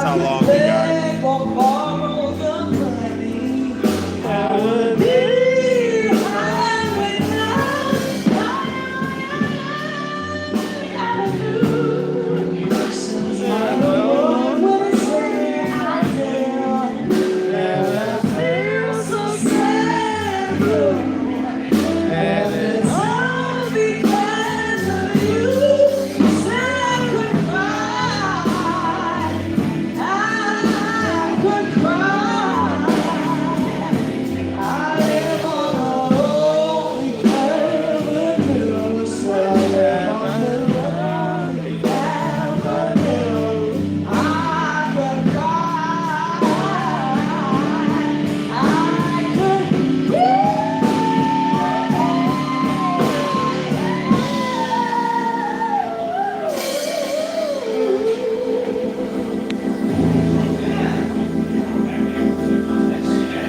How long we got?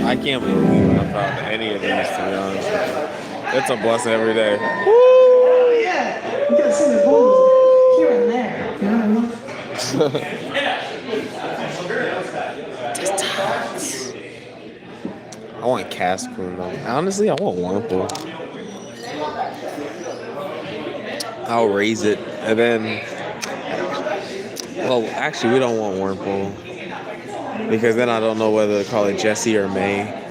I can't believe I found any of these, to be honest with you. It's a blessing every day. Woo! Oh, yeah. You gotta see the holes here and there. You know what I mean? I want Cascoon though. Honestly, I want Wurmple. I'll raise it. And then, well, actually, we don't want Wurmple. Because then I don't know whether to call it Jesse or May.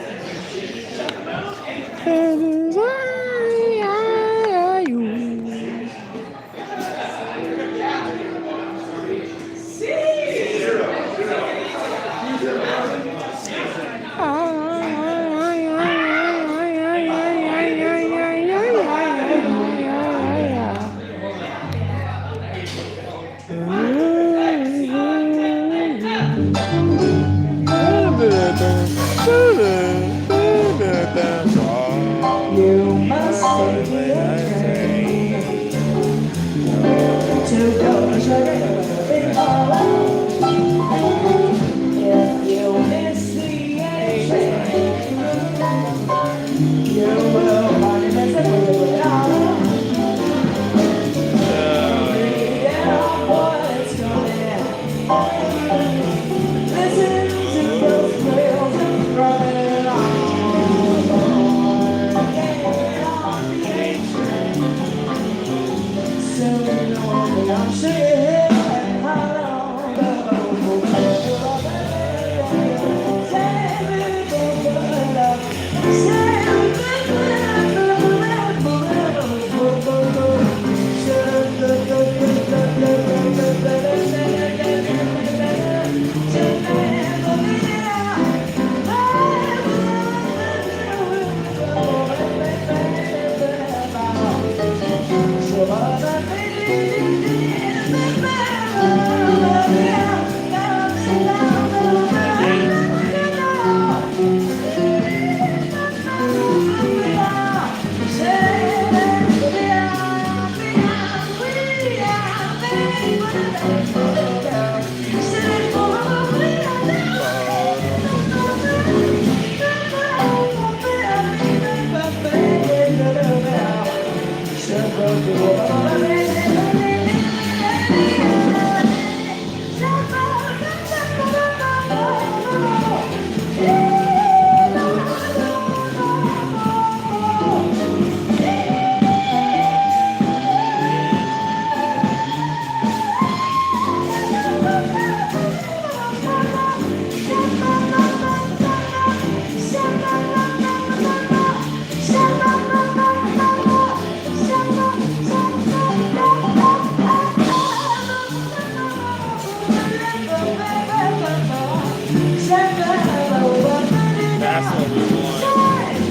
That's what we want.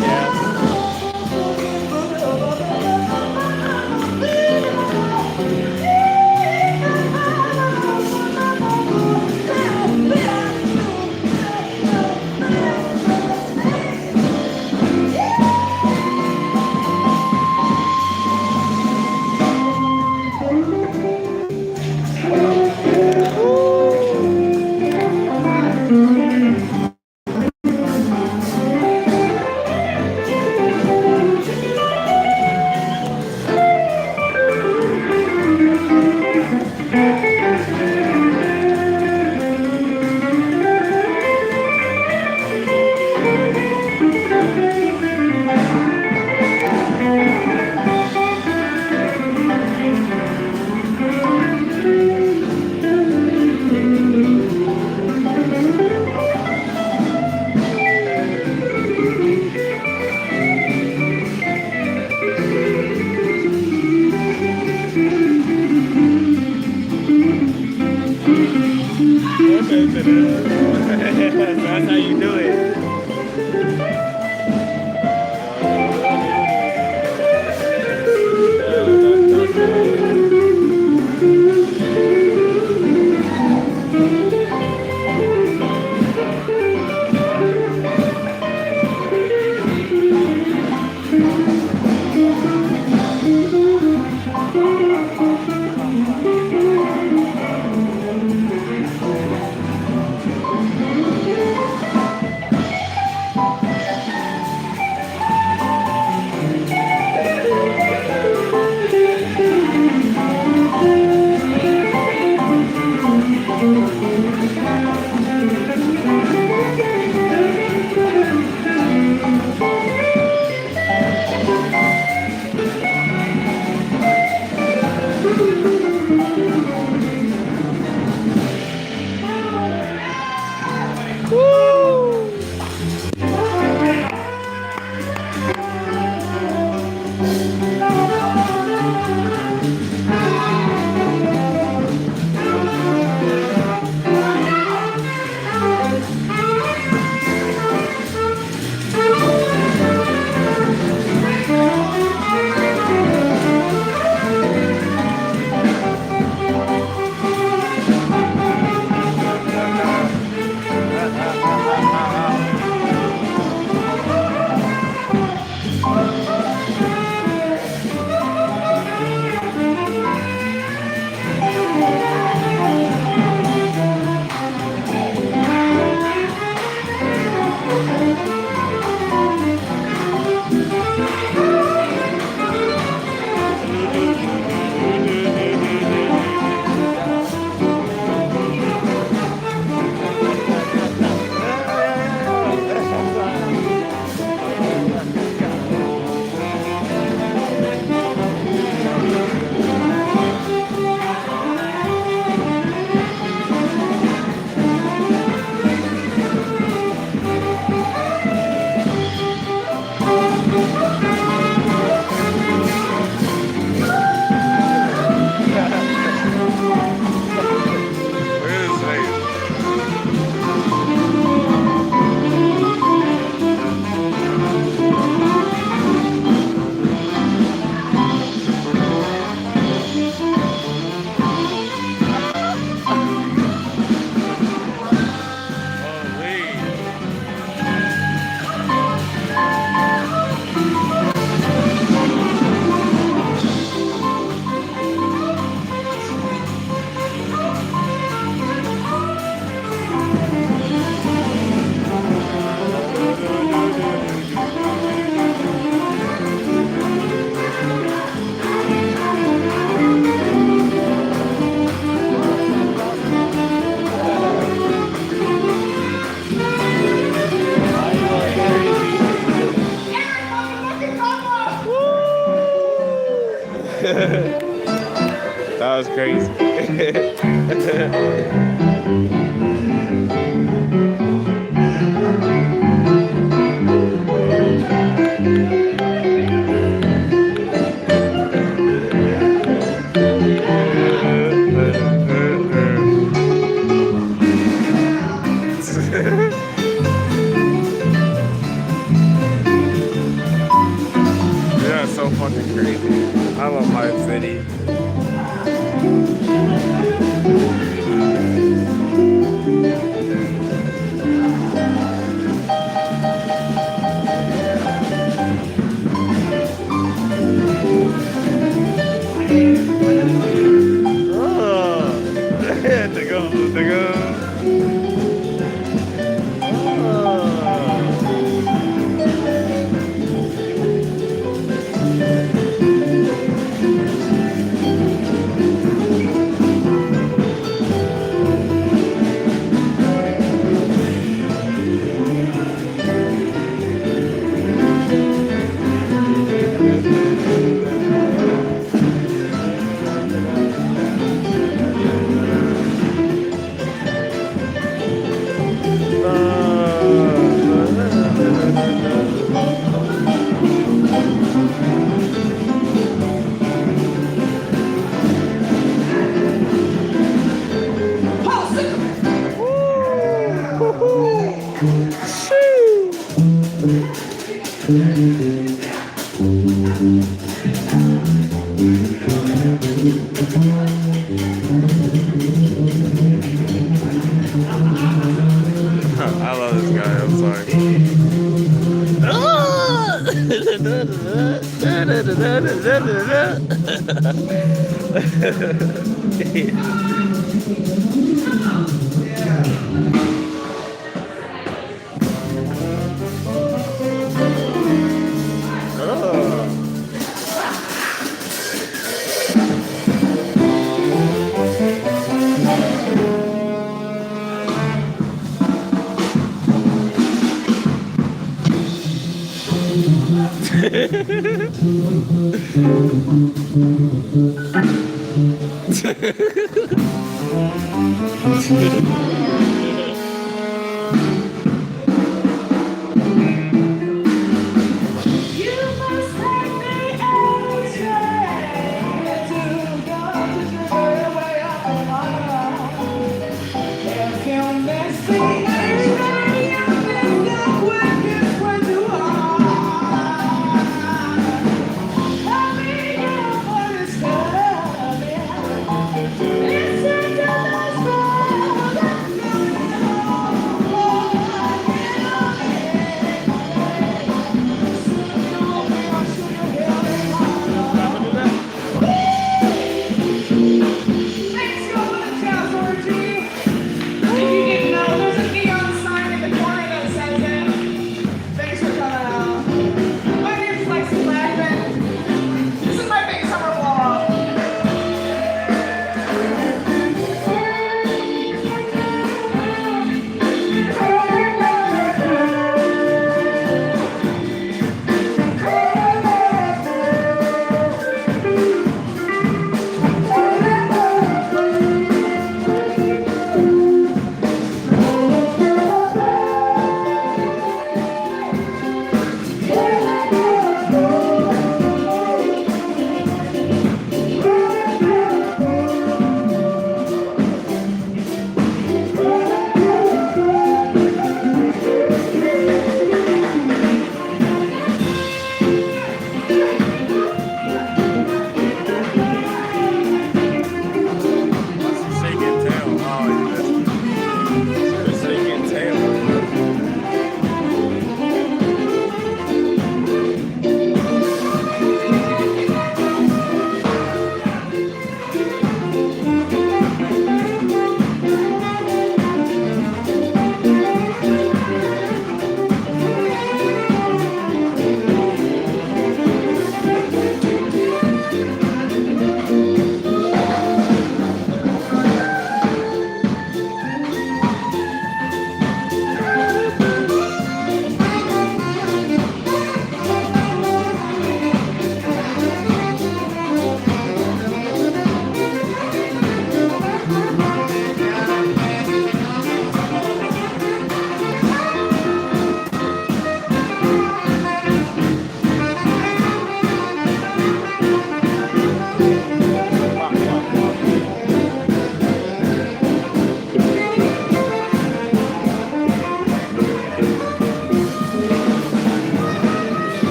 Yeah. That's how you do it. That was crazy. I love this guy. I'm sorry.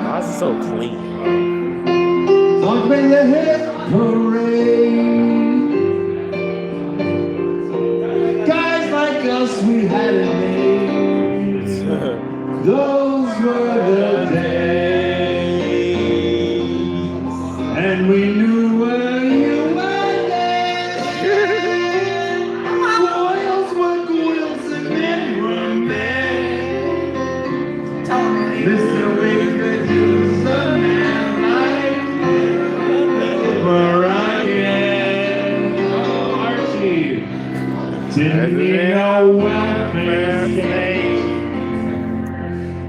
Why is it so clean? Long may the hit parade. Guys like us, we had it made. Those were the days, and we knew where you were then. Coils were coils and men were men. Mr. Baker, use the man like never again. Oh, Archie, didn't need no welfare state.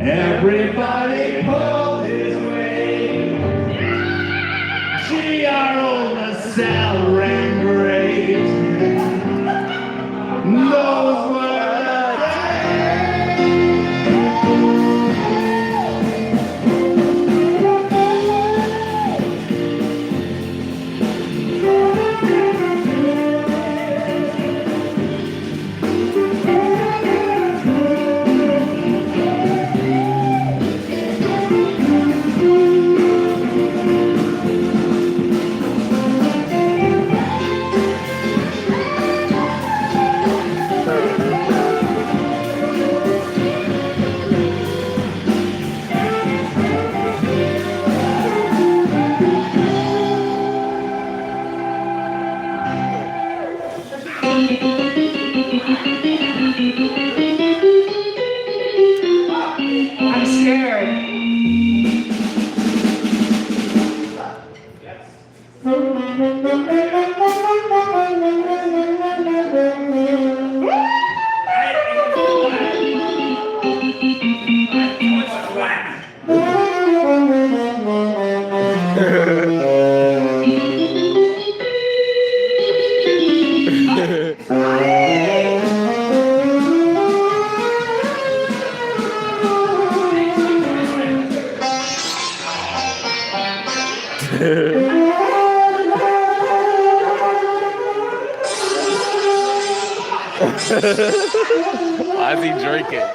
Everybody pulled his weight. Gee, our old LaSalle ran great. Those were the I'm scared. Why is he drinking?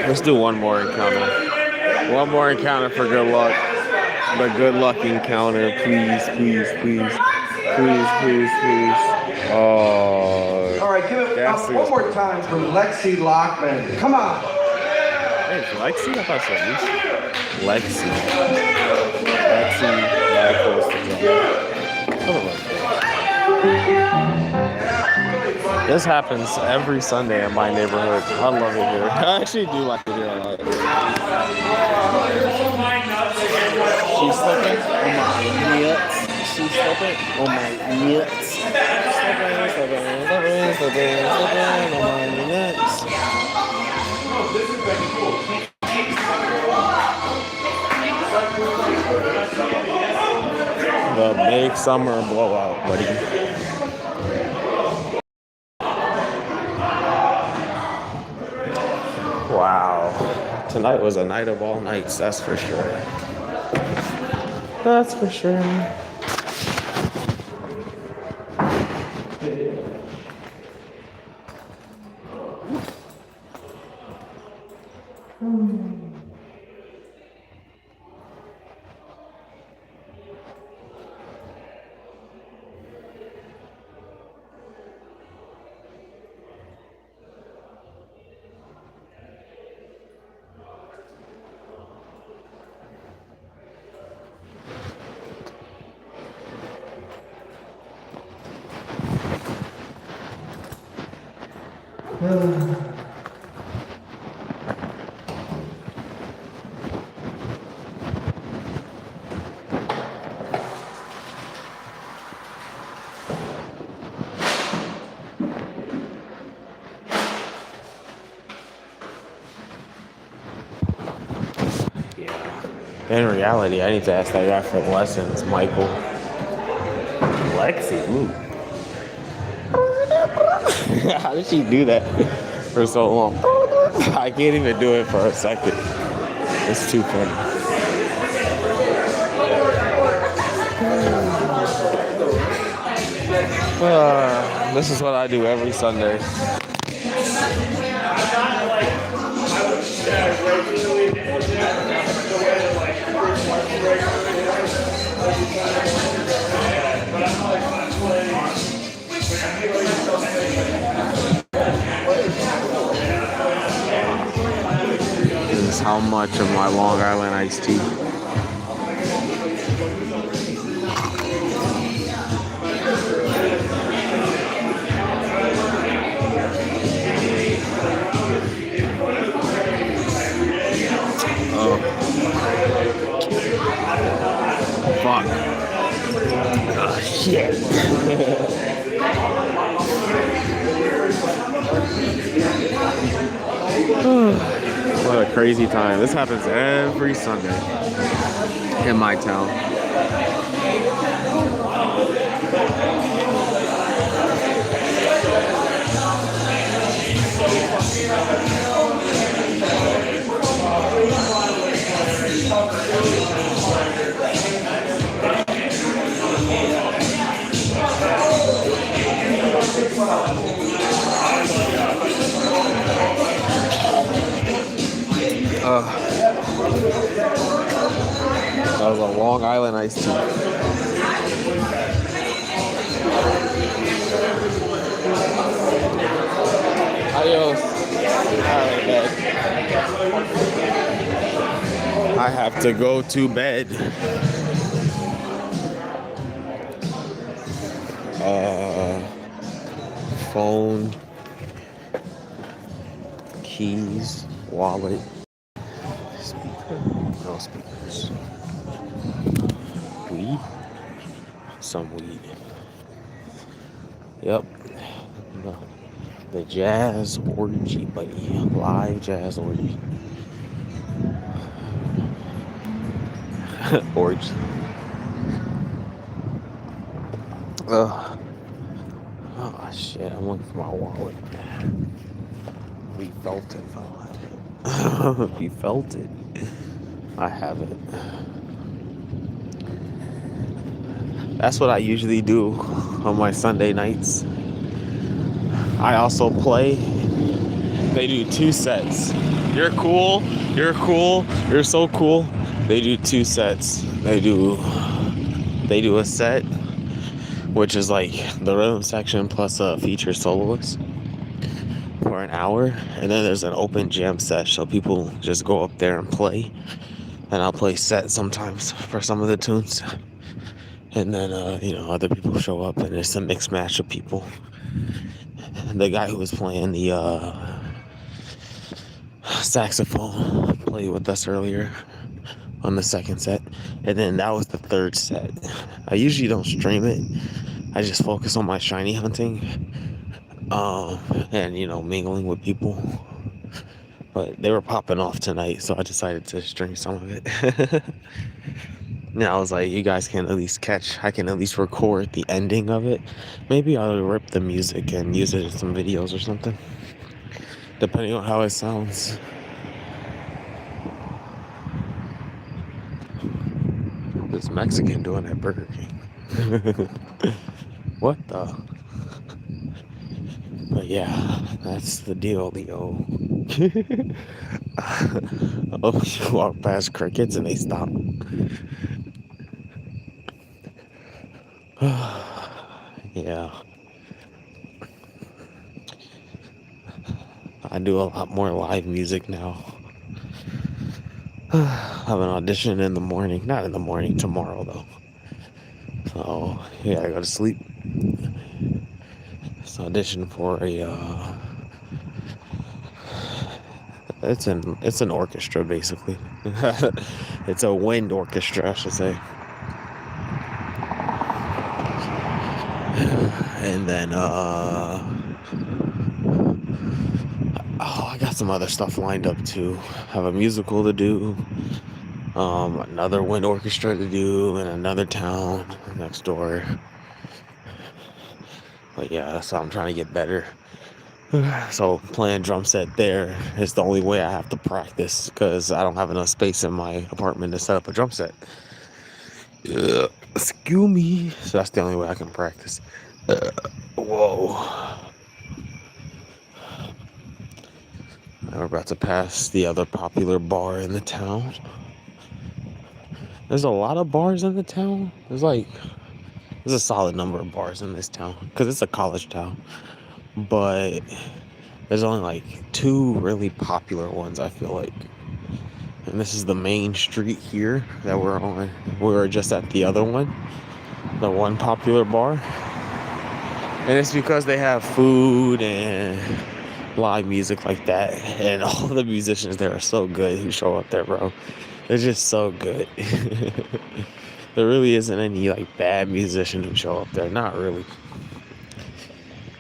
Let's do one more encounter. One more encounter for good luck. The good luck encounter, please, please, please. Please, please, please. Oh. All right, give it one more time for Lexi Lockman. Come on. Hey, it's Lexi? I thought it was Lexi. This happens every Sunday in my neighborhood. I love it here. I actually do like it here a lot. She's slipping on my nuts. She's slipping on my nuts. Slipping on my nuts. The big summer blowout, buddy. Wow. Tonight was a night of all nights, that's for sure. That's for sure. In reality, I need to ask that guy for lessons, Michael. Lexi, ooh. How did she do that for so long? I can't even do it for a second. It's too funny. This is what I do every Sunday. This is how much of my Long Island iced tea. Fuck. Oh, shit. What a crazy time. This happens every Sunday in my town. That was a Long Island iced tea. Adios. Alright, bed. I have to go to bed. Phone, keys, wallet, speaker, no speakers, weed, some weed. Yep, the jazz orgy, buddy, live jazz orgy. Orgy. Oh shit, I'm looking for my wallet. We felt it, fella. We felt it. I have it. That's what I usually do on my Sunday nights. I also play. They do 2 sets. You're cool. You're cool. You're so cool. They do 2 sets. They do a set, which is like the rhythm section plus a feature soloist for an hour, and then there's an open jam set, so people just go up there and play, and I'll play set sometimes for some of the tunes, and then other people show up, and it's a mixed match of people. And the guy who was playing the saxophone played with us earlier on the second set, and then that was the third set. I usually don't stream it. I just focus on my shiny hunting, and mingling with people. But they were popping off tonight, so I decided to stream some of it. Now I was like, you guys can at least I can at least record the ending of it. Maybe I'll rip the music and use it in some videos or something, depending on how it sounds. This Mexican doing at Burger King. What the? But yeah, that's the deal, Leo. Oh, you walk past crickets and they stop. Yeah, I do a lot more live music now. I have an audition in the morning. Not in the morning, tomorrow though. So yeah, I go to sleep. It's an audition for a it's an orchestra basically. It's a wind orchestra, I should say. And then I got some other stuff lined up too. Have a musical to do, another wind orchestra to do in another town next door. But yeah, so I'm trying to get better. So playing drum set there is the only way I have to practice because I don't have enough space in my apartment to set up a drum set. Excuse me. So that's the only way I can practice. Whoa. We're about to pass the other popular bar in the town. There's a lot of bars in the town. There's a solid number of bars in this town because it's a college town. But there's only like two really popular ones, I feel like. And this is the main street here that we're on. We were just at the other one, the one popular bar. And it's because they have food and live music like that. And all the musicians there are so good who show up there, bro. They're just so good. There really isn't any like bad musicians who show up there. Not really.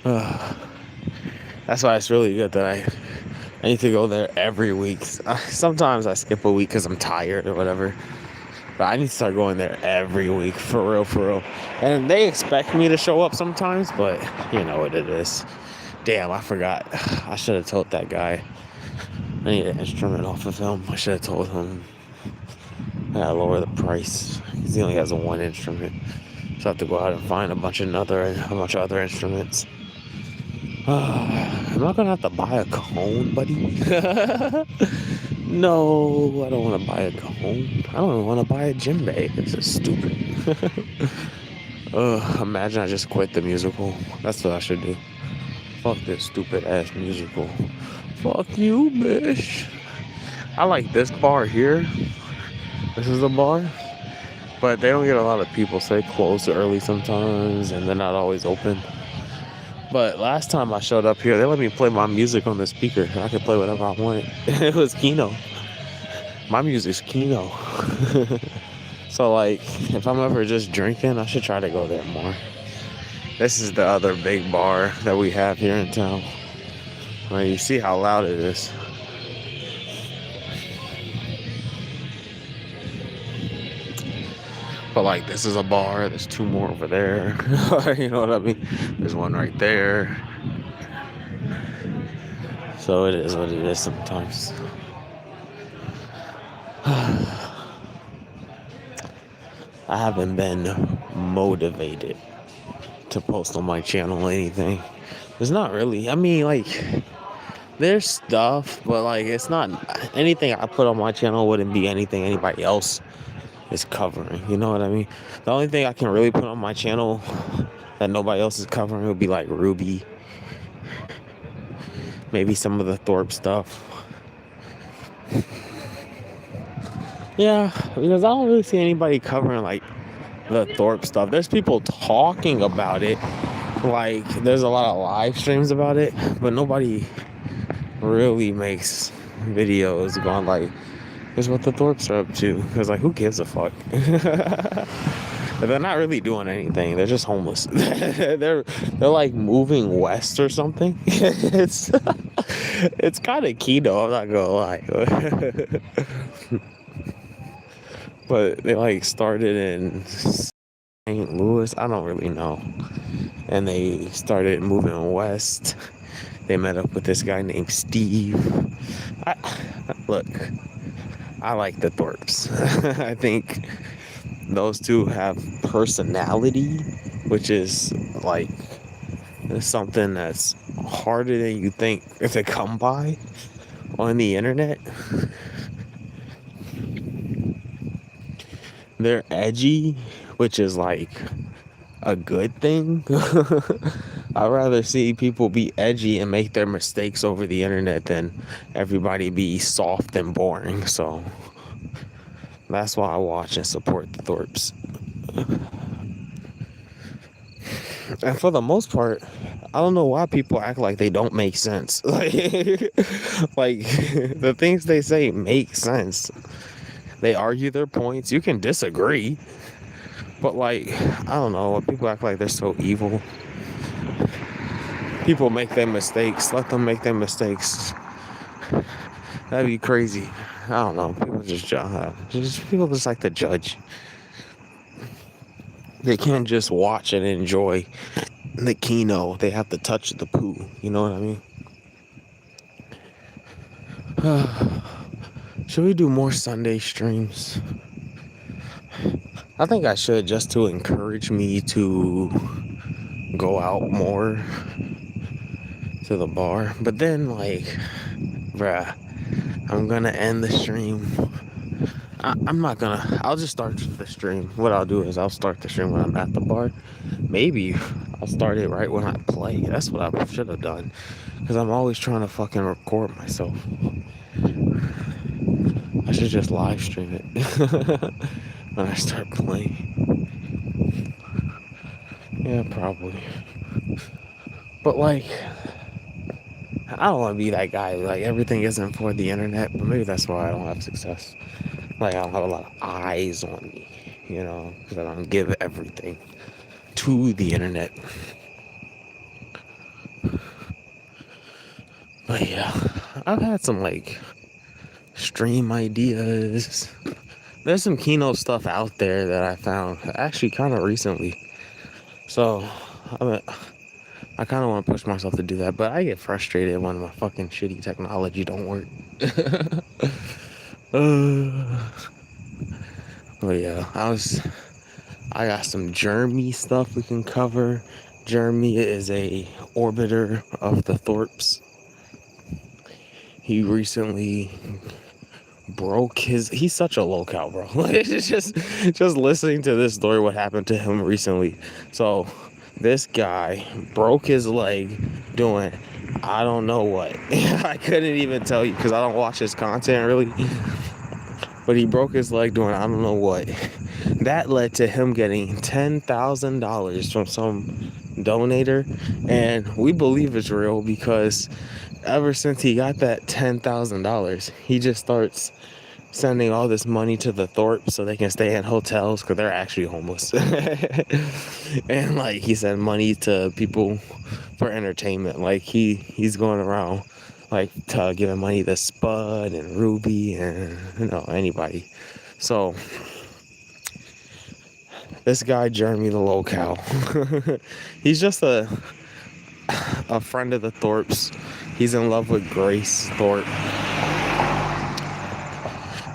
That's why it's really good that I need to go there every week. Sometimes I skip a week because I'm tired or whatever. But I need to start going there every week, for real, for real. And they expect me to show up sometimes, but you know what it is. Damn, I forgot. I should have told that guy. I need an instrument off of him. I should have told him I gotta lower the price because he only has one instrument. So I have to go out and find a bunch of other instruments. Am I gonna have to buy a cajon, buddy? No, I don't want to buy a cajon. I don't even want to buy a djembe. This is stupid. Imagine I just quit the musical. That's what I should do. Fuck this stupid ass musical. Fuck you, bitch. I like this bar here. This is the bar. But they don't get a lot of people, so they close early sometimes, and they're not always open. But last time I showed up here, they let me play my music on the speaker. I could play whatever I wanted. It was Kino. My music's Kino. So, like, if I'm ever just drinking, I should try to go there more. This is the other big bar that we have here in town. Well, you see how loud it is. But, like, this is a bar. There's two more over there. You know what I mean? There's one right there. So it is what it is sometimes. I haven't been motivated to post on my channel anything. There's not really. I mean, like, there's stuff, but like, it's not anything I put on my channel wouldn't be anything anybody else is covering. You know what I mean? The only thing I can really put on my channel that nobody else is covering would be like Ruby, maybe some of the Thorpe stuff. Yeah, because I don't really see anybody covering like the Thorpe stuff. There's people talking about it, like there's a lot of live streams about it, but nobody really makes videos going like, here's what the Thorpes are up to. Because like, who gives a fuck? They're not really doing anything. They're just homeless. they're like moving west or something. It's kind of key though, I'm not gonna lie. But they like started in St. Louis. I don't really know. And they started moving west. They met up with this guy named Steve. Look, I like the Thorpes. I think those two have personality, which is like something that's harder than you think to come by. on the internet, they're edgy, which is like a good thing. I'd rather see people be edgy and make their mistakes over the internet than everybody be soft and boring. So that's why I watch and support the Thorpes. And for the most part, I don't know why people act like they don't make sense. Like the things they say make sense. They argue their points. You can disagree, but like, I don't know. People act like they're so evil. People make their mistakes. Let them make their mistakes. That'd be crazy. I don't know. People people just like to judge. They can't just watch and enjoy the kino. They have to touch the poo. You know what I mean? Should we do more Sunday streams? I think I should, just to encourage me to go out more to the bar. But then, like, bruh, I'm gonna end the stream. I'm not gonna. I'll just start the stream. What I'll do is I'll start the stream when I'm at the bar. Maybe I'll start it right when I play. That's what I should have done. Because I'm always trying to fucking record myself. I should just live stream it when I start playing. Yeah, probably. But like, I don't want to be that guy. Like, everything isn't for the internet. But maybe that's why I don't have success. Like, I don't have a lot of eyes on me, you know, because I don't give everything to the internet. But yeah, I've had some like stream ideas. There's some keynote stuff out there that I found actually kind of recently. So I kind of want to push myself to do that, but I get frustrated when my fucking shitty technology don't work. But yeah, I got some Jeremy stuff we can cover. Jeremy is a orbiter of the Thorpes. He recently he's such a locale, bro. It's just listening to this story, what happened to him recently. So this guy broke his leg doing I don't know what. I couldn't even tell you because I don't watch his content really. But he broke his leg doing I don't know what. That led to him getting $10,000 from some donator, and we believe it's real because ever since he got that $10,000, he just starts sending all this money to the Thorpe so they can stay in hotels because they're actually homeless. And like he sent money to people for entertainment. Like he's going around like giving money to Spud and Ruby and anybody. So this guy Jeremy the locale, he's just a friend of the Thorpes. He's in love with Grace Thorpe.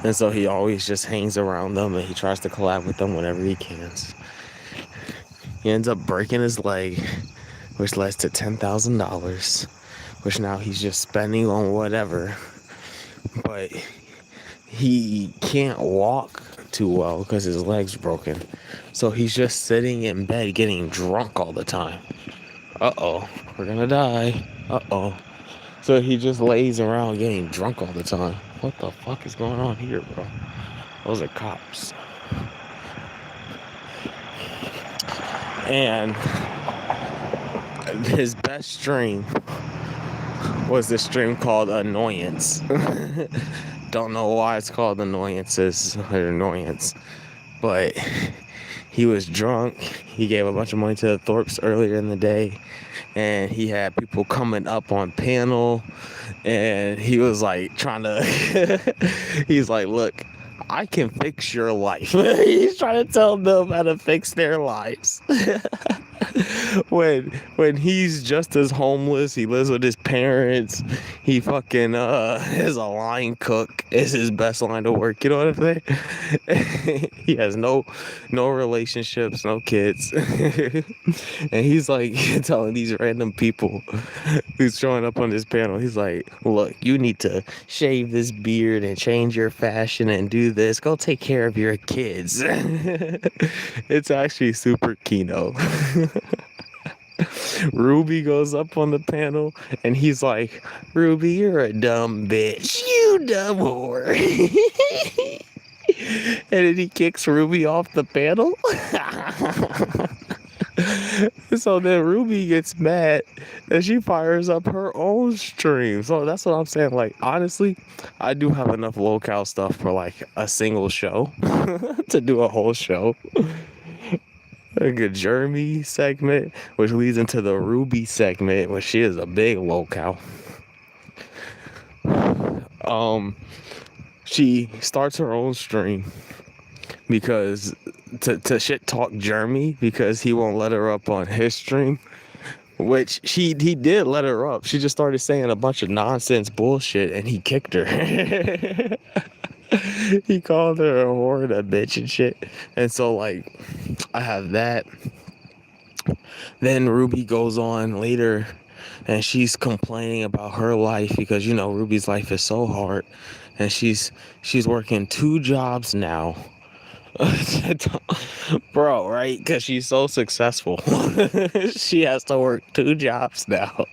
And so he always just hangs around them and he tries to collab with them whenever he can. He ends up breaking his leg, which leads to $10,000, which now he's just spending on whatever. But he can't walk too well because his leg's broken. So he's just sitting in bed getting drunk all the time. Uh-oh, we're gonna die. Uh-oh. So he just lays around getting drunk all the time. What the fuck is going on here, bro? Those are cops. And his best stream was this stream called Annoyance. Don't know why it's called Annoyance. But he was drunk. He gave a bunch of money to the Thorpes earlier in the day. And he had people coming up on panel. And he was like trying to... He's like, look, I can fix your life. He's trying to tell them how to fix their lives. when he's just as homeless, he lives with his parents. He fucking is a line cook. Is his best line of work. You know what I'm saying? He has no relationships, no kids, and he's like telling these random people who's showing up on this panel. He's like, "Look, you need to shave this beard and change your fashion and do this. Go take care of your kids." It's actually super kino. Ruby goes up on the panel and he's like, "Ruby, you're a dumb bitch. You dumb whore." And then he kicks Ruby off the panel. So then Ruby gets mad and she fires up her own stream. So that's what I'm saying. Like, honestly, I do have enough locale stuff for like a single show to do a whole show. Like a Jeremy segment, which leads into the Ruby segment, which she is a big locale. She starts her own stream because to shit talk Jeremy because he won't let her up on his stream, which he did let her up. She just started saying a bunch of nonsense bullshit and he kicked her. He called her a whore and a bitch and shit. And so like I have that. Then Ruby goes on later and she's complaining about her life because you know Ruby's life is so hard and she's working 2 jobs now. Bro, right? Because she's so successful. She has to work 2 jobs now.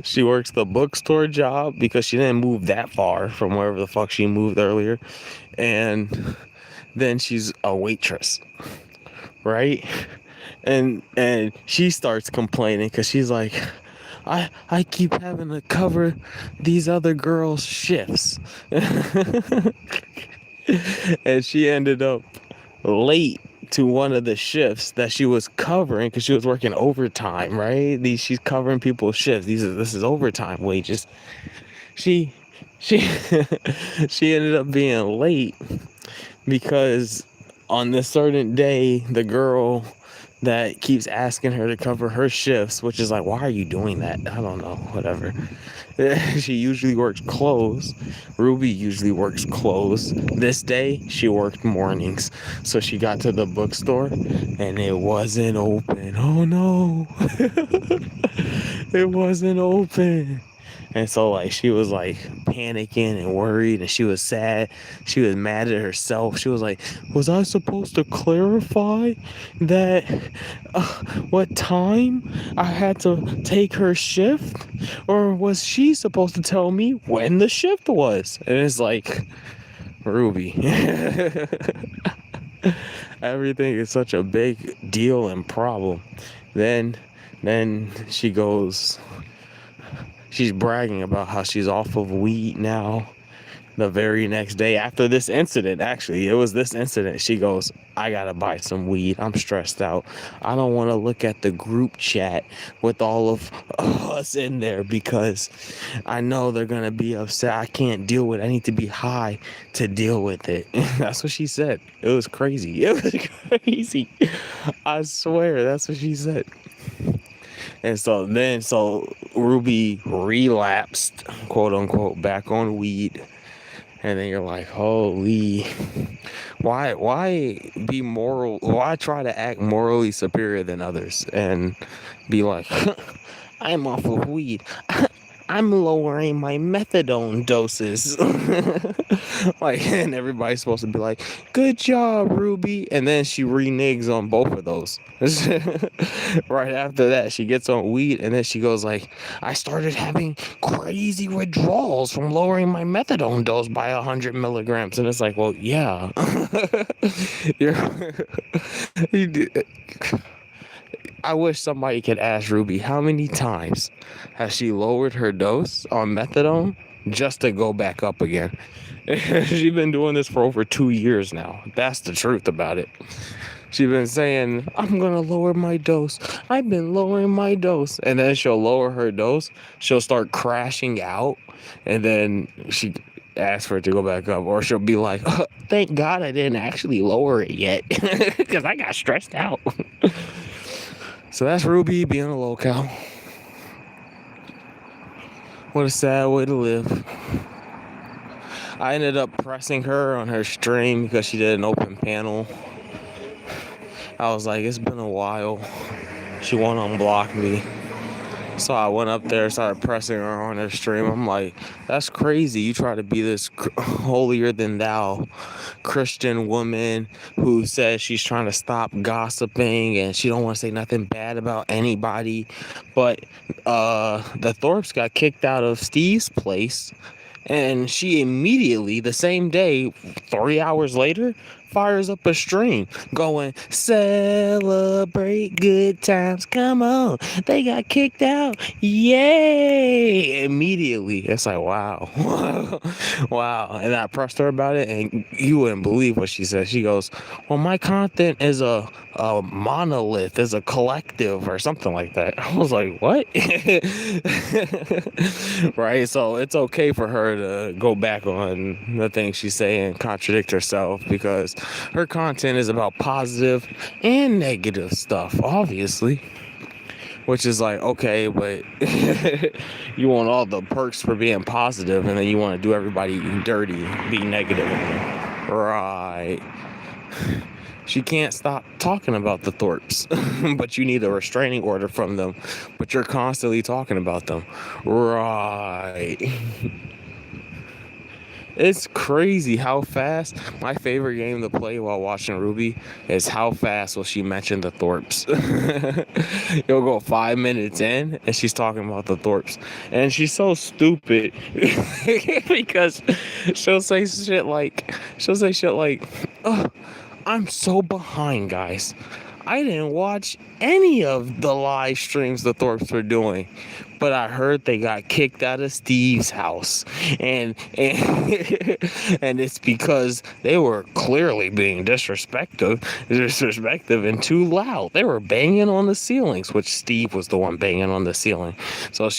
She works the bookstore job because she didn't move that far from wherever the fuck she moved earlier. And then she's a waitress, right? And she starts complaining because she's like, I keep having to cover these other girls' shifts. And she ended up late to one of the shifts that she was covering because she was working overtime, right? She's covering people's shifts. This is overtime wages. She she ended up being late because on this certain day, the girl that keeps asking her to cover her shifts, which is like, why are you doing that? I don't know, whatever. She usually works close. Ruby usually works close. This day, she worked mornings. So she got to the bookstore and it wasn't open. Oh no. It wasn't open. And so like she was like panicking and worried and she was sad. She was mad at herself. She was like, was I supposed to clarify that what time I had to take her shift? Or was she supposed to tell me when the shift was? And it's like, Ruby. Everything is such a big deal and problem. Then she goes, she's bragging about how she's off of weed now. The very next day after this incident, actually, it was this incident, she goes, I gotta buy some weed. I'm stressed out. I don't want to look at the group chat with all of us in there because I know they're gonna be upset. I can't deal with it. I need to be high to deal with it. That's what she said. It was crazy. It was crazy. I swear, that's what she said. And so Ruby relapsed, quote unquote, back on weed. And then you're like, holy, why be moral? Why try to act morally superior than others and be like, I'm off of weed. I'm lowering my methadone doses. Like, and everybody's supposed to be like, good job, Ruby. And then she reneges on both of those. Right after that, she gets on weed and then she goes like, I started having crazy withdrawals from lowering my methadone dose by 100 milligrams. And it's like, well, yeah. I wish somebody could ask Ruby how many times has she lowered her dose on methadone just to go back up again. She's been doing this for over 2 years now. That's the truth about it. She's been saying, I'm going to lower my dose. I've been lowering my dose. And then she'll lower her dose. She'll start crashing out. And then she asks for it to go back up. Or she'll be like, thank God I didn't actually lower it yet. Because I got stressed out. So that's Ruby being a locale. What a sad way to live. I ended up pressing her on her stream because she did an open panel. I was like, it's been a while. She won't unblock me. So I went up there, started pressing her on her stream. I'm like, that's crazy. You try to be this holier than thou Christian woman who says she's trying to stop gossiping and she don't want to say nothing bad about anybody. But the Thorpes got kicked out of Steve's place, and she immediately, the same day, 3 hours later, fires up a stream going, celebrate good times, come on, they got kicked out, yay, immediately. It's like, wow. Wow. And I pressed her about it, and you wouldn't believe what she said. She goes, well, my content is a monolith, is a collective or something like that. I was like, what? Right? So it's okay for her to go back on the things she's saying and contradict herself, because her content is about positive and negative stuff, obviously. Which is like, okay, but you want all the perks for being positive, and then you want to do everybody dirty, be negative. Right. She can't stop talking about the Thorpes, but you need a restraining order from them, but you're constantly talking about them. Right. It's crazy how fast. My favorite game to play while watching Ruby is how fast will she mention the Thorpes. You'll go 5 minutes in and she's talking about the Thorpes, and she's so stupid because she'll say shit like, oh, I'm so behind, guys. I didn't watch any of the live streams the Thorpes were doing, but I heard they got kicked out of Steve's house, and and it's because they were clearly being disrespectful and too loud. They were banging on the ceilings, which Steve was the one banging on the ceiling. So I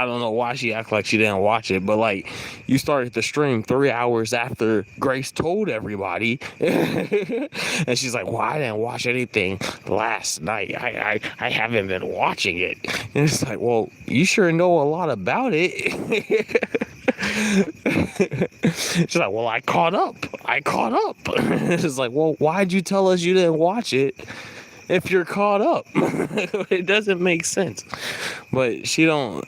don't know why she acted like she didn't watch it, but like, you started the stream 3 hours after Grace told everybody, and she's like, well, I didn't watch anything last night. I haven't been watching it. And it's like, well, you sure know a lot about it. She's like, well, I caught up. It's like, well, why'd you tell us you didn't watch it if you're caught up? It doesn't make sense. But she don't,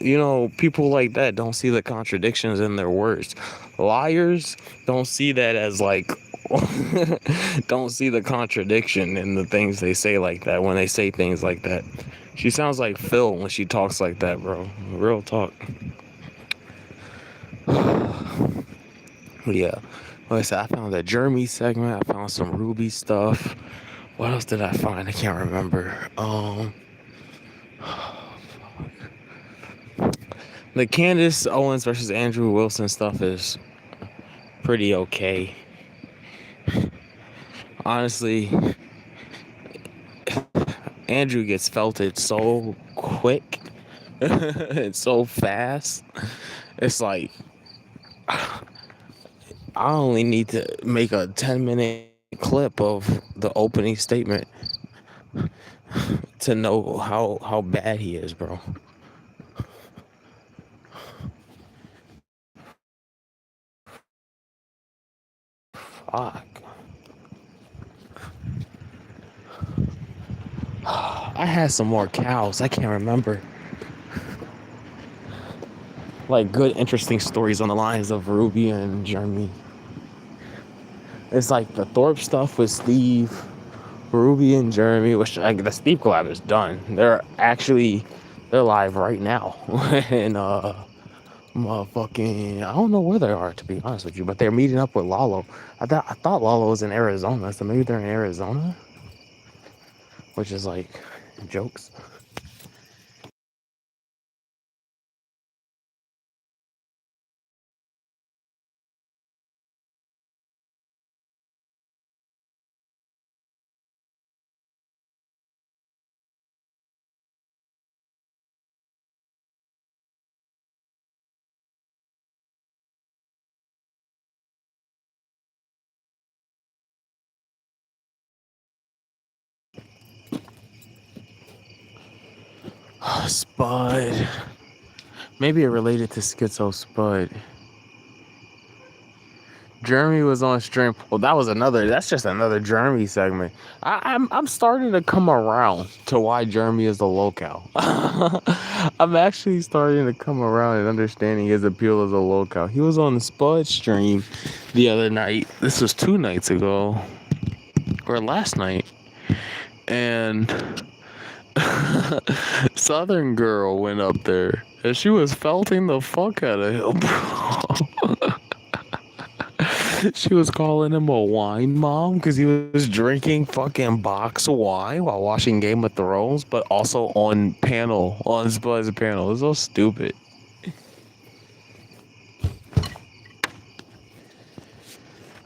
people like that don't see the contradictions in their words. Liars don't see that as like, don't see the contradiction in the things they say like that, when they say things like that. She sounds like Phil when she talks like that, bro. Real talk. But yeah, like I said, I found that Jeremy segment. I found some Ruby stuff. What else did I find? I can't remember. The Candace Owens versus Andrew Wilson stuff is pretty okay. Honestly, Andrew gets felted so quick and so fast. It's like, I only need to make a 10-minute clip of the opening statement to know how bad he is, bro. Fuck. I had some more cows. I can't remember. Like, good, interesting stories on the lines of Ruby and Jeremy. It's like the Thorpe stuff with Steve, Ruby and Jeremy, which, like, the Steve collab is done. They're live right now. And motherfucking, I don't know where they are, to be honest with you, but they're meeting up with Lalo. I thought Lalo was in Arizona, so maybe they're in Arizona, which is like jokes. Spud. Maybe it related to Schizo Spud. Jeremy was on stream. Well, that's just another Jeremy segment. I'm starting to come around to why Jeremy is a locale. I'm actually starting to come around and understanding his appeal as a locale. He was on the Spud stream the other night. This was 2 nights ago. Or last night. And Southern Girl went up there. And she was felting the fuck out of him, bro. She was calling him a wine mom because he was drinking fucking box wine while watching Game of Thrones, but also on Spud's panel. It was so stupid.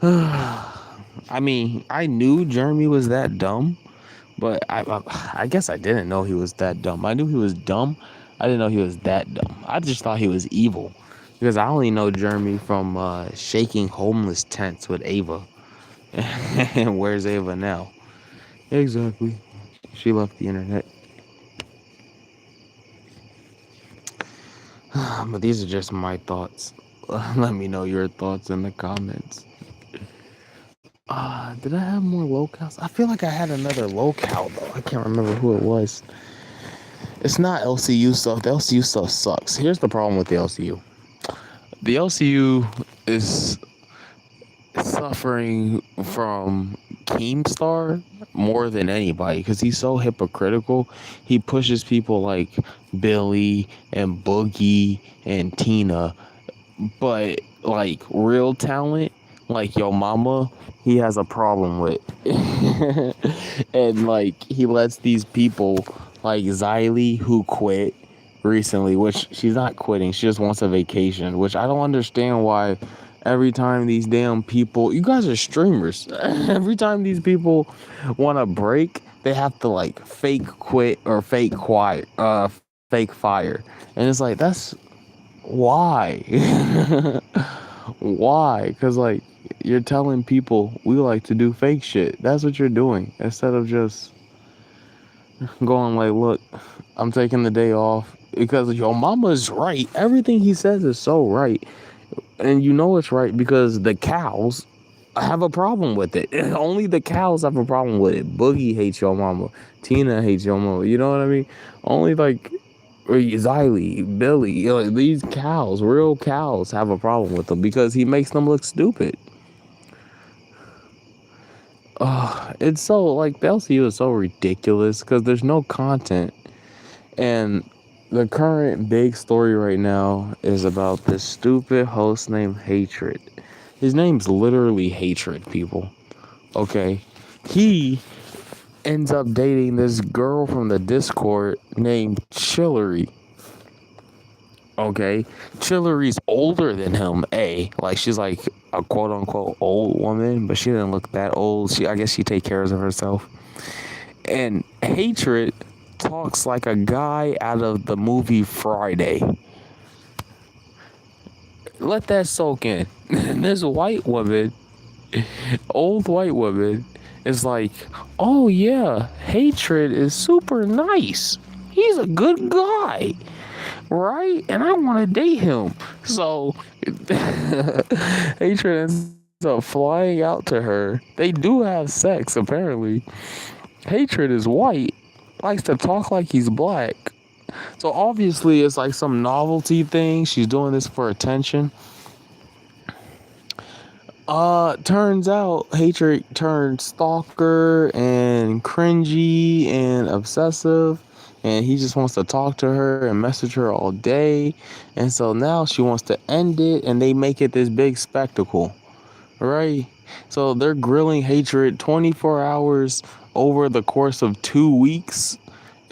I mean, I knew Jeremy was that dumb, but I guess I didn't know he was that dumb. I knew he was dumb. I didn't know he was that dumb. I just thought he was evil because I only know Jeremy from shaking homeless tents with Ava. And where's Ava now? Exactly. She left the internet. But these are just my thoughts. Let me know your thoughts in the comments. Did I have more locales? I feel like I had another locale though. I can't remember who it was. It's not LCU stuff. The LCU stuff sucks. Here's the problem with the LCU. The LCU is suffering from Keemstar more than anybody because he's so hypocritical. He pushes people like Billy and Boogie and Tina, but like real talent like Yo Mama, he has a problem with. And like he lets these people like Xylee, who quit recently, which she's not quitting, she just wants a vacation, which I don't understand why every time these damn people, you guys are streamers, every time these people want a break, they have to like fake quit or fake quiet, fake fire. And it's like, that's why. Why? Because like you're telling people we like to do fake shit. That's what you're doing instead of just going like, look, I'm taking the day off because your mama's right. Everything he says is so right. And you know it's right because the cows have a problem with it. Only the cows have a problem with it. Boogie hates your mama. Tina hates your mama. You know what I mean? Only like Xylee, Billy, you know, these cows, real cows, have a problem with him because he makes them look stupid. It's so like the LCU is so ridiculous because there's no content, and the current big story right now is about this stupid host named Hatred. His name's literally Hatred, people. Okay, he ends up dating this girl from the Discord named Chillery. Okay, Chillery's older than him. Like she's like a quote unquote old woman, but she didn't look that old. I guess she take care of herself. And Hatred talks like a guy out of the movie Friday. Let that soak in. This white woman, old white woman, is like, oh yeah, Hatred is super nice. He's a good guy. Right? And I want to date him. So Hatred ends up flying out to her. They do have sex, apparently. Hatred is white, likes to talk like he's black. So obviously it's like some novelty thing. She's doing this for attention. Turns out Hatred turned stalker and cringy and obsessive. And he just wants to talk to her and message her all day. And so now she wants to end it, and they make it this big spectacle, right? So they're grilling Hatred 24 hours over the course of 2 weeks.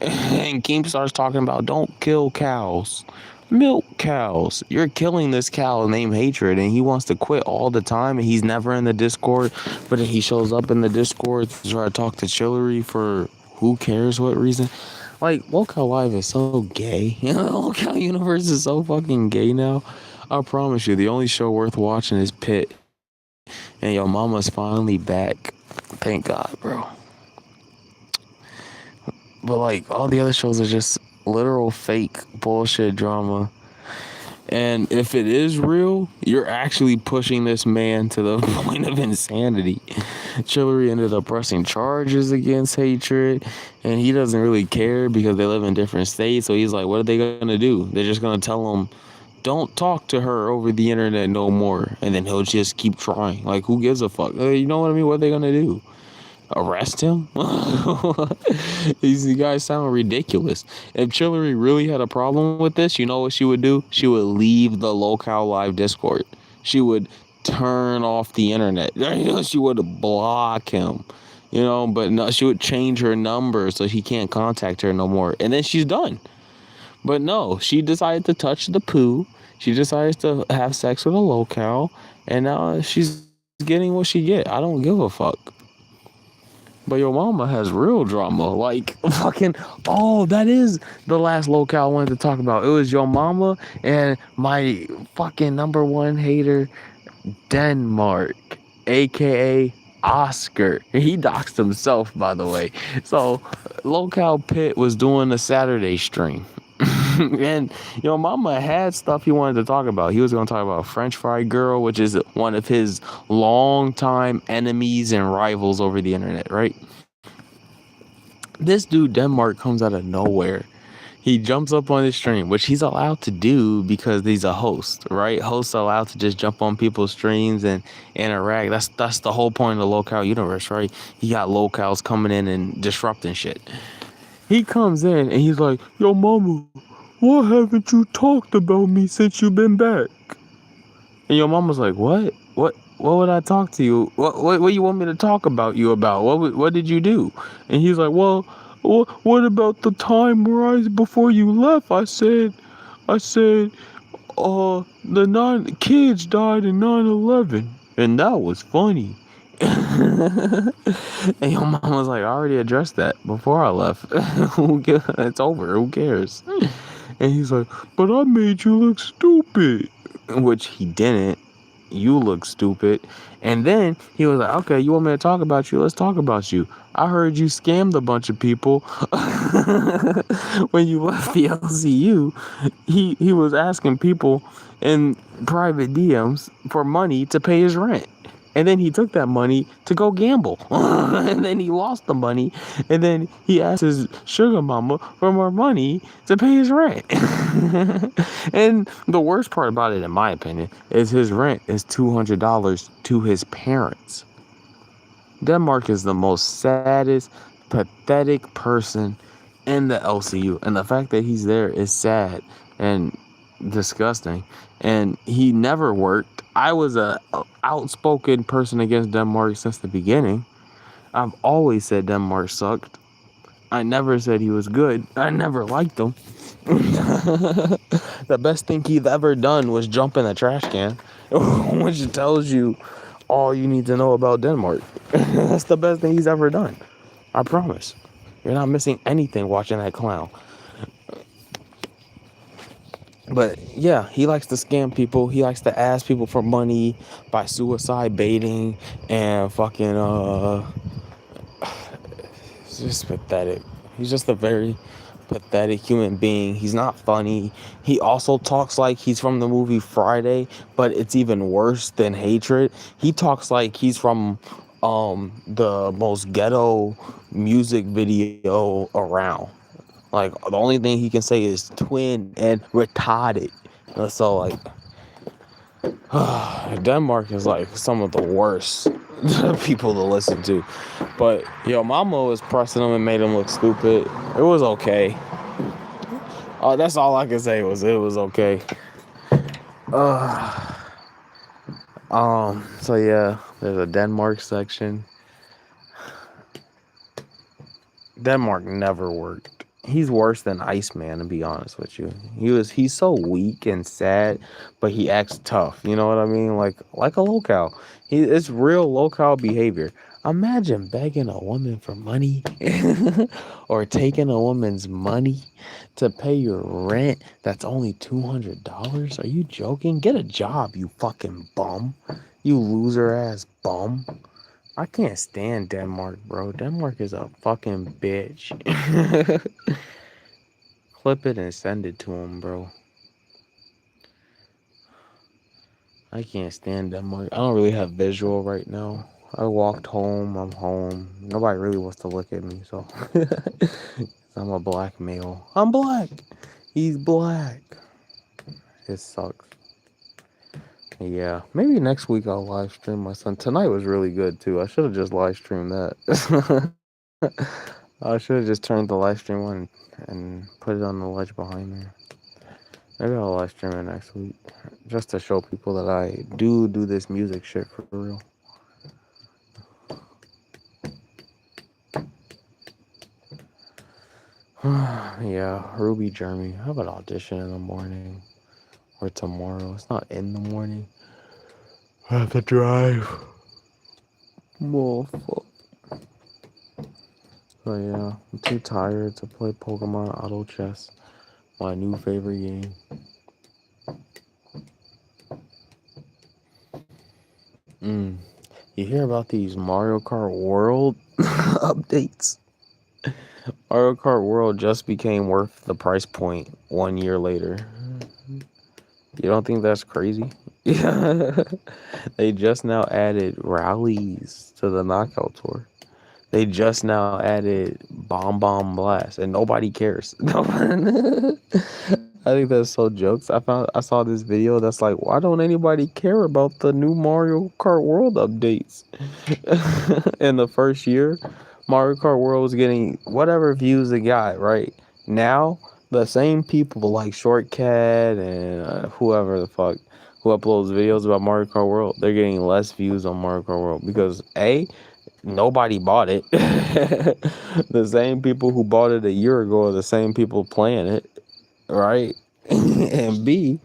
And Keem starts talking about don't kill cows. Milk cows. You're killing this cow named Hatred, and he wants to quit all the time, and he's never in the Discord, but he shows up in the Discord to try to talk to Chillery for who cares what reason. Like, Locale Live is so gay. You know, Locale Universe is so fucking gay now. I promise you, the only show worth watching is Pit. And your mama's finally back. Thank God, bro. But, like, all the other shows are just literal fake bullshit drama. And if it is real, you're actually pushing this man to the point of insanity. Chillery ended up pressing charges against Hatred, and he doesn't really care because they live in different states. So he's like, what are they going to do? They're just going to tell him, don't talk to her over the internet no more. And then he'll just keep trying. Like, who gives a fuck? You know what I mean? What are they going to do? Arrest him? These guys sound ridiculous. If Chillery really had a problem with this, you know what she would do? She would leave the Locale Live Discord. She would turn off the internet. She would block him. But no, she would change her number so he can't contact her no more. And then she's done. But no, she decided to touch the poo. She decided to have sex with a Locale. And now she's getting what she get. I don't give a fuck. But your mama has real drama. Like, fucking, that is the last locale I wanted to talk about. It was your mama and my fucking number one hater, Denmark, aka Oscar. He doxed himself, by the way. So, Locale Pit was doing a Saturday stream. And your mama had stuff he wanted to talk about. He was going to talk about French Fry Girl, which is one of his longtime enemies and rivals over the internet, right? This dude, Denmark, comes out of nowhere. He jumps up on the stream, which he's allowed to do because he's a host, right? Hosts are allowed to just jump on people's streams and interact. That's the whole point of the locale universe, right? You got locales coming in and disrupting shit. He comes in and he's like, yo, mama, why haven't you talked about me since you've been back? And your mama's like, what? What would I talk to you? What you want me to talk about you about? What did you do? And he's like, well, what about the time where before you left, I said, the 9 kids died in 9/11, and that was funny. And your mom was like, I already addressed that before I left. It's over. Who cares? And he's like, but I made you look stupid. Which he didn't. You look stupid. And then he was like, okay, you want me to talk about you? Let's talk about you. I heard you scammed a bunch of people when you left the LCU. He was asking people in private DMs for money to pay his rent. And then he took that money to go gamble. And then he lost the money. And then he asked his sugar mama for more money to pay his rent. And the worst part about it, in my opinion, is his rent is $200 to his parents. Denmark is the most saddest, pathetic person in the LCU. And the fact that he's there is sad and disgusting. And he never worked. I was a outspoken person against Denmark since the beginning. I've always said Denmark sucked. I never said he was good. I never liked him. The best thing he's ever done was jump in a trash can, which tells you all you need to know about Denmark. That's the best thing he's ever done. I promise. You're not missing anything watching that clown. But yeah, he likes to scam people. He likes to ask people for money by suicide baiting and fucking it's just pathetic. He's just a very pathetic human being. He's not funny. He also talks like he's from the movie Friday, but it's even worse than Hatred. He talks like he's from the most ghetto music video around. Like, the only thing he can say is twin and retarded. So, like, Denmark is, like, some of the worst people to listen to. But, yo, Mama was pressing him and made him look stupid. It was okay. That's all I can say was it was okay. So, yeah, there's a Denmark section. Denmark never worked. He's worse than Iceman, to be honest with you. He's so weak and sad, but he acts tough. You know what I mean? Like a locale. It's real locale behavior. Imagine begging a woman for money or taking a woman's money to pay your rent that's only $200. Are you joking? Get a job, you fucking bum. You loser ass bum. I can't stand Denmark, bro. Denmark is a fucking bitch. clip it and send it to him, bro. I can't stand them. I don't really have visual right now. I walked home. I'm home. Nobody really wants to look at me, so I'm a black male. I'm black. He's black. It sucks. Yeah, maybe next week I'll live stream my son. Tonight was really good too. I should have just live streamed that. I should have just turned the live stream on and put it on the ledge behind there. Maybe I'll live stream it next week, just to show people that I do this music shit for real. Yeah, Ruby Jeremy. I have an audition in the morning or tomorrow. It's not in the morning. I have to drive. Oh, fuck. So yeah, I'm too tired to play Pokemon Auto Chess, my new favorite game. You hear about these Mario Kart World updates? Mario Kart World just became worth the price point 1 year later. You don't think that's crazy? Yeah. They just now added rallies to the knockout tour. They just now added Bomb Blast, and nobody cares. I think that's so jokes. I saw this video that's like, why don't anybody care about the new Mario Kart World updates? In the first year, Mario Kart World was getting whatever views it got, right? Now, the same people like Shortcat and whoever the fuck who uploads videos about Mario Kart World, they're getting less views on Mario Kart World because A, nobody bought it. The same people who bought it a year ago are the same people playing it, right? And B,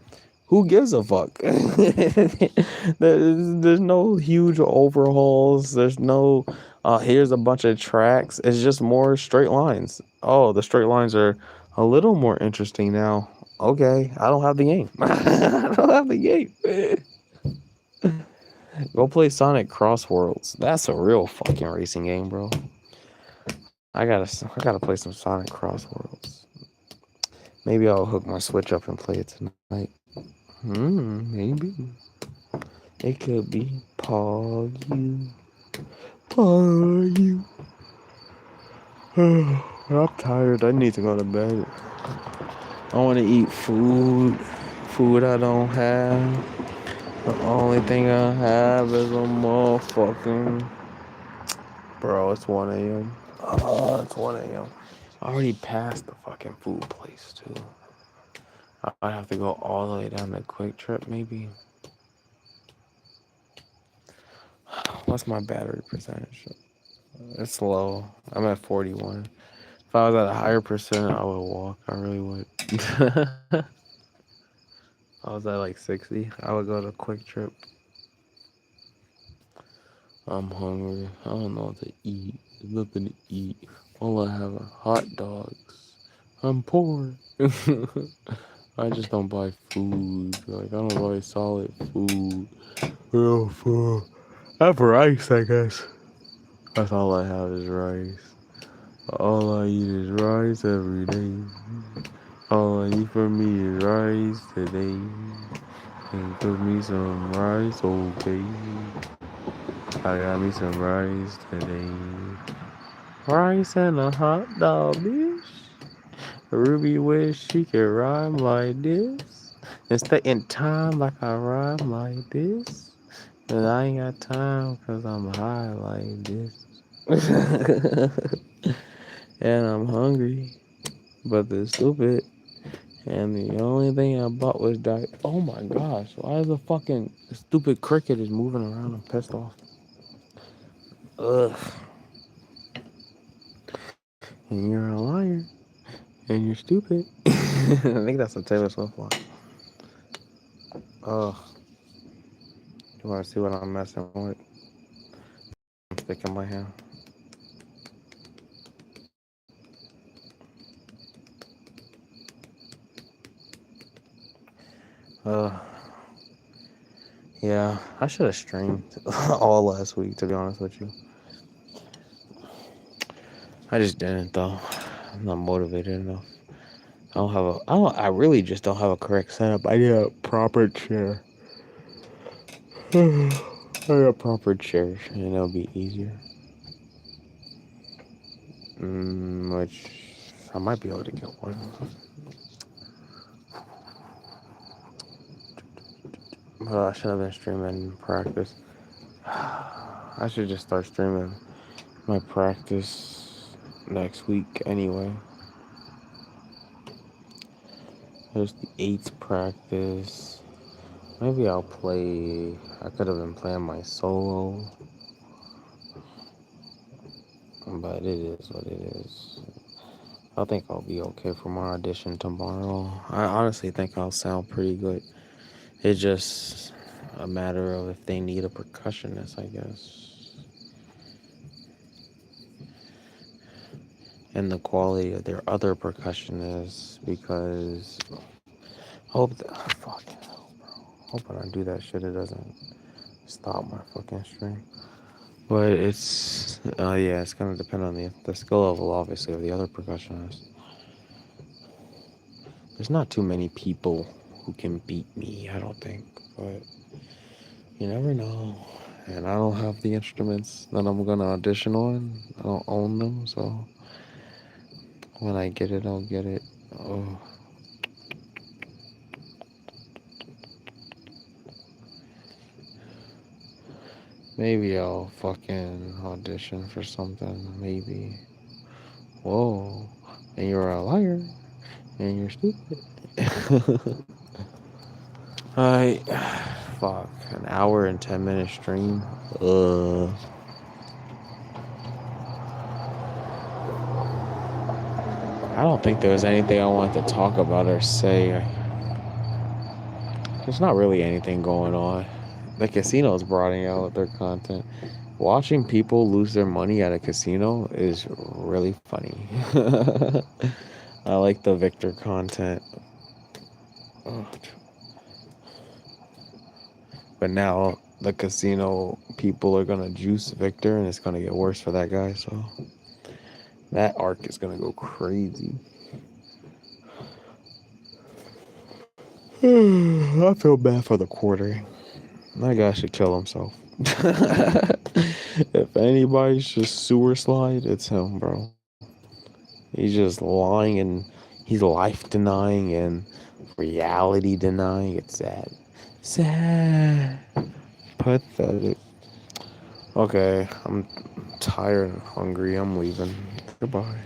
who gives a fuck? There's no huge overhauls. There's no, here's a bunch of tracks. It's just more straight lines. Oh, the straight lines are a little more interesting now. Okay, I don't have the game. I don't have the game. Go play Sonic Cross Worlds. That's a real fucking racing game, bro. I gotta play some Sonic Cross Worlds. Maybe I'll hook my Switch up and play it tonight. Maybe. It could be Pog you. Pog you. I'm tired. I need to go to bed. I want to eat food. Food I don't have. The only thing I have is a motherfucking... Bro, it's 1 a.m. It's 1 a.m. I already passed the fucking food place, too. I might have to go all the way down to Quick Trip, maybe. What's my battery percentage? It's low. I'm at 41. If I was at a higher percent, I would walk. I really would. I was at like 60. I would go to Quick Trip. I'm hungry. I don't know what to eat. There's nothing to eat. All I have are hot dogs. I'm poor. I just don't buy food. Like, I don't buy solid food. Real food. I have rice, I guess. That's all I have is rice. All I eat is rice every day. All I eat for me is rice today. And cook me some rice, okay. I got me some rice today. Rice and a hot dog dish. Ruby wish she could rhyme like this. And stay in time like I rhyme like this. And I ain't got time cause I'm high like this. And I'm hungry. But they're stupid. And the only thing I bought was diet. Oh my gosh, why is the fucking stupid cricket is moving around? I'm pissed off. Ugh. And you're a liar. And you're stupid. I think that's a Taylor Swift one. Ugh. You wanna see what I'm messing with? I'm sticking my hand. Yeah, I should have streamed all last week, to be honest with you. I just didn't, though. I'm not motivated enough. I really just don't have a correct setup. I need a proper chair. I need a proper chair, and it'll be easier. Which I might be able to get one. But I should have been streaming practice. I should just start streaming my practice next week anyway. There's the 8th practice. Maybe I'll play. I could have been playing my solo, but it is what it is. I think I'll be okay for my audition tomorrow. I honestly think I'll sound pretty good. It's just a matter of if they need a percussionist, I guess. And the quality of their other percussionists, because fucking hell, bro. Hope when I do that shit, it doesn't stop my fucking stream. But it's, yeah, it's gonna depend on the skill level, obviously, of the other percussionists. There's not too many people who can beat me, I don't think, but you never know. And I don't have the instruments that I'm gonna audition on. I don't own them, so when I get it, I'll get it. Oh. Maybe I'll fucking audition for something, maybe. Whoa. And you're a liar. And you're stupid. Alright. Fuck. An hour and 10-minute stream. I don't think there was anything I wanted to talk about or say. There's not really anything going on. The casino's broadening out their content. Watching people lose their money at a casino is really funny. I like the Victor content. Oh. But now the casino people are gonna juice Victor, and it's gonna get worse for that guy. So that arc is gonna go crazy. I feel bad for the quarter. That guy should kill himself. If anybody should sewer slide, it's him, bro. He's just lying and he's life denying and reality denying. It's sad. Sad. Pathetic. Okay, I'm tired and hungry. I'm leaving. Goodbye.